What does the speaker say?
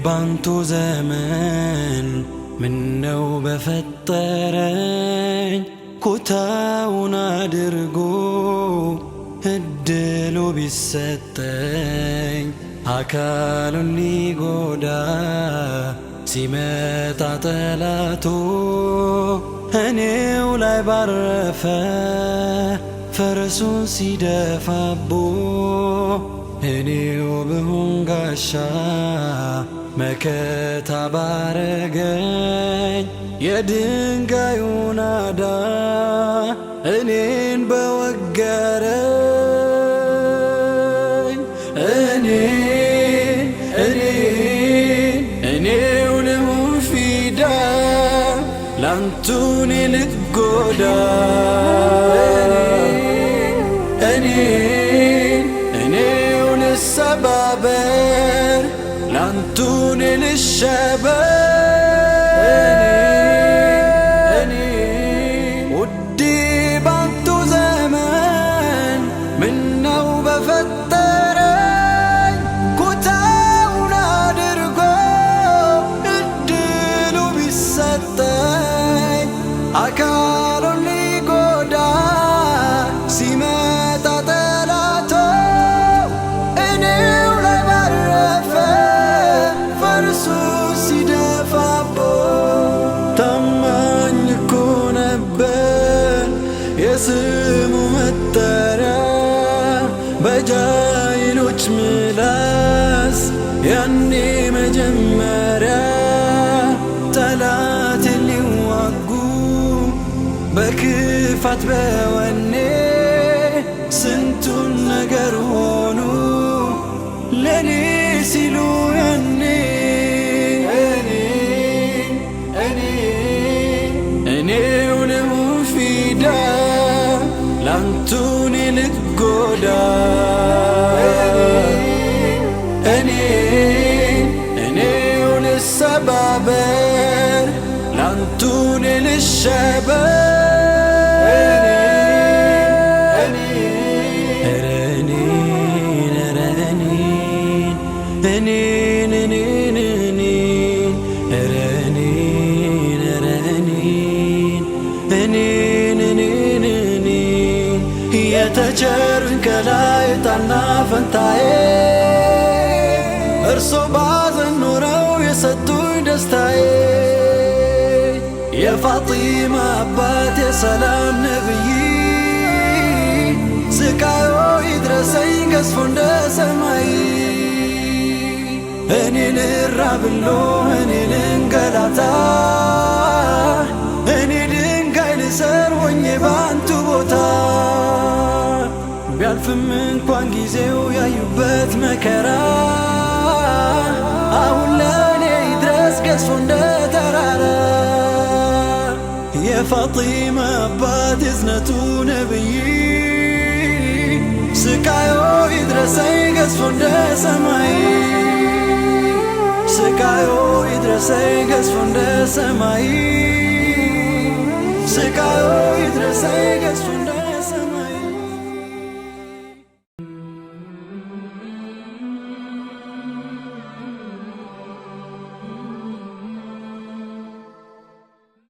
ባንቱ ዘመን ምነው በፈጠረኝ ኩታውን አድርጎ እድሉ ቢሰጠኝ አካሉን ሊጎዳ ሲመጣ ጠላቱ እኔው ላይ ባረፈ ፈረሱን ሲደፋቦ እኔው ብሆን ጋሻ መከታ ባረገኝ የድንጋዩ ናዳ እኔን በወገረኝ እኔው ልሁን ፊዳ ላንቱን ልጎዳ እኔው ልሰባበር ላንቱን ልሸበር ውዴ ባንቱ ዘመን ምነው በፈጠረኝ ኩታውን አድርጎ እድሉ ቢሰጠኝ አካሉን ሊጎዳ ሲመጣ ጠላቶ እኔው ላይ ባረፈ ፈርሱ ሲደፋቦ ታማኝ እኮ ነበር የስሙ መጠሪያ በጃይሎች ምላስ ያኔ መጀመሪያ ጠላት ሊዋጉ በክፋት በወኔ ስንቱን ነገር ሆኑ ለኔ ሲሉ ያኔ እኔው ልሁን ፊዳ ላንቱን ልጎዳ እኔው ልሰባበር ላንቱን ልሸበር የተቸሩኝ ከላይ ዕጣና ፈንታዬ እርሶ ባዘን ኖረው የሰጡኝ ደስታዬ የፋጢማ አባት የሰላም ነብይ ስቃዮ ይድረሰኝ ገዝፎ እንደ ሰማይ እኔ ልራብሎ እኔ ልንገላታ እኔ ድንጋይ ልሰር ሆኜ ባንቱ ቦታ ቢያልፍም እንኳን ጊዜው ያዩበት መከራ አሁን ለእኔ ይድረስ ገዝፎ እንደ ተራራ የፋጢማ አባት የዝነቱ ነብይ ስቃዮ ይድረሰኝ ገዝፎ እንደ ሰማይ ስቃዮ ይድረሰኝ ገዝፎ እንደ ሰማይ ስቃዮ ይድረሰኝ ገዝፎ እንደ